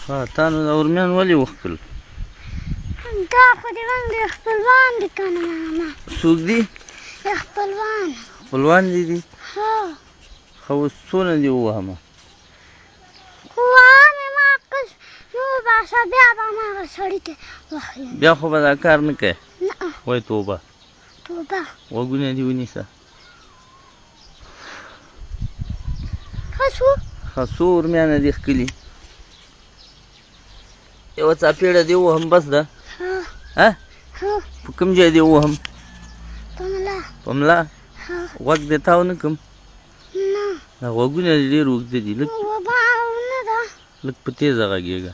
ها تا نو د ورمیان ولې وښکل دا خو د موږ د خپلوان دي که نه ماما څوک دي د خپلوان خپلوان دي دي هو ښه اوس څونه دې ووهمه خو وامې ما قص وباسه بیا به هماغه سړي ته وښیم بیا خو به دا کار نه کوې نه وایي توبه توبه غوږونه دې ونیسه ښه شو ښه څو ورمیانه دي ښکلي یوه څاپېړه دې ووهم بس ده ها ها ها په کوم ځای دې ووهم په ملا په ملا ها غوږ دې تاو نه کړم نه دا غوږونه دې ډېر اوږده دي وبا نه ده لږ په تېزه غږېږه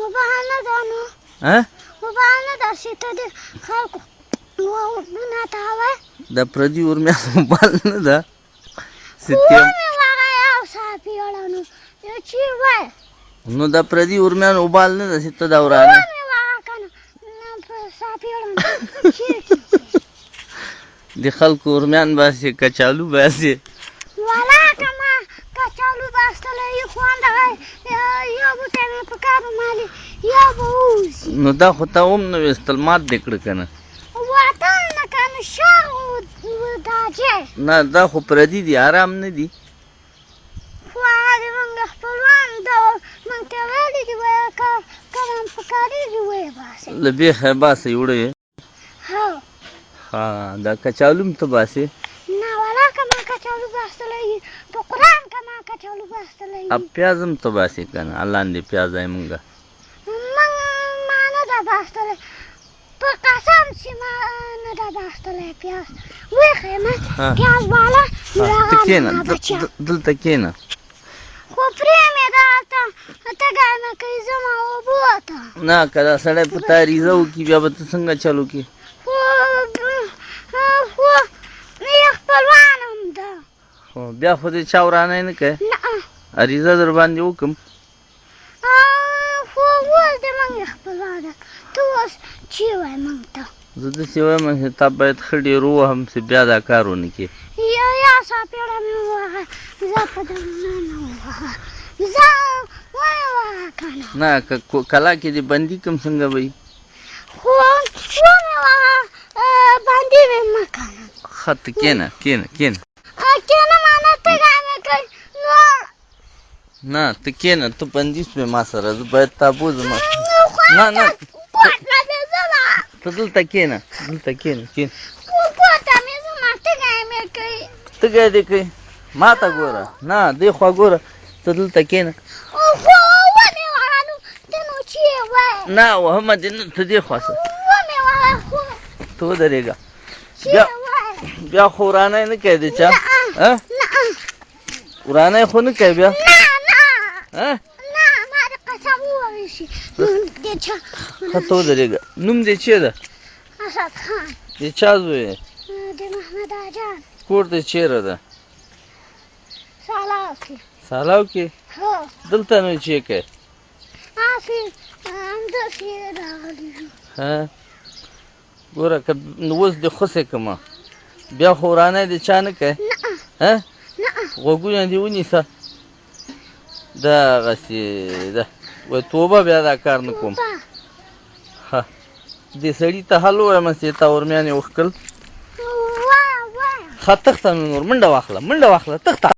وبا نه ده نو ها وبا نه ده چې ته د خلکو غوږونه تاوی دا پردي ورمیانو بال نه ده خو ومې وهه یو څاپېړه نو یو چې وایي نو دا پردي ورمیانو بال نه ده چې ته دا ورانه ومې وهه که نه په څاپېړه د خلکو ورمیان باسې کچالو باسې ولاکه ما کچالو بستلی وي خو همدغه یو بوټی مې په کار مالي یو به ووځي نو دا خو تا هم نه ویستل مات دې کړه که نه وطن نه که نه شر دا ځای نه دا خو پردي دي آرام نه دي خو هغه د موږ خپلوان دا موږ ته ویلي دي وایه که من په کارېږي ویې باسئ له بیخه یې باسه یوړه یې هو ها دا کچالو هم ته باسې نه ولاکه ما کچالو بستلی وي په قرآن که ما کچالو بستلی وي پیاز هم ته باسې که نه لاندې پیاز یې مونږه ما نه ده بستلی په قسم چې ما نه ده بستلی پیاز ویښې پیاز والا ته کښېنه دلته کښېنه خو پرېمې ده هلته تږی مې کوي ځمه اوبو ته نه که دا سړی په تا ریزه وکړي بیا به ته څنګه چلو کې خو یې خپلوان هم ده خو بیا خو دې چا ورانی نه کوې نه عریضه در باندې وکړم خو اوس د موږ خپلوان ده ته اوس چې وایې موږ ته زه داسې وایم چې تا باید ښه ډېر ووهم چې بیا دا کار ونه کړې یا څاپېړه مې ووهه زه په دننه ووهه زه ویې وهه که نه نه که کلا کې دې بندي کړم څنګه به وي خو ومې وهه بندي مې مه کنه ښه ته کښېنه کښېنه کښېنه کښېنه ما نه تږی مې کوي نو نه ته کښېنه ته بندي شوې ما سره زه باید تا بوځم نه نه پورته مې ځمه ته دلته کښېنه دلته کښېنه کښېنه پورته مې ځمه تږی مې کوي تږی دې کوي ما ته ګوره نه دې خوا ګوره ته دلته کښېنه خو ومې وهه نو ته نو چې وایې نه وهمه دې نه ته دې خوا شه ومې وهه خو ته ودرېږه چې وایې بیا خو ورانی نه کوې د چا نه ورانی خو نه کوې بیا نه ما د قسم ووهل شي نو د چا ښه ته ودرېږه نوم دې چی ده اسد خان د چا زوی یې د محمد اجان کور دې چیرې ده سالاو کې سالاو کې هو دلته نو چی کوې هسې همداسې راغلي یو ها ګوره که اوس دې خوسې کړمه بیا خو ورانی دې چا نه کوې نه غوږونه دې ونیسه دغسې ده وایي توبه بیا دا کار نه کوم ښه دې سړي ته حل ووایم چې تا ورمیان یې وښکل ښه تښته نو نور منډه واخله تښته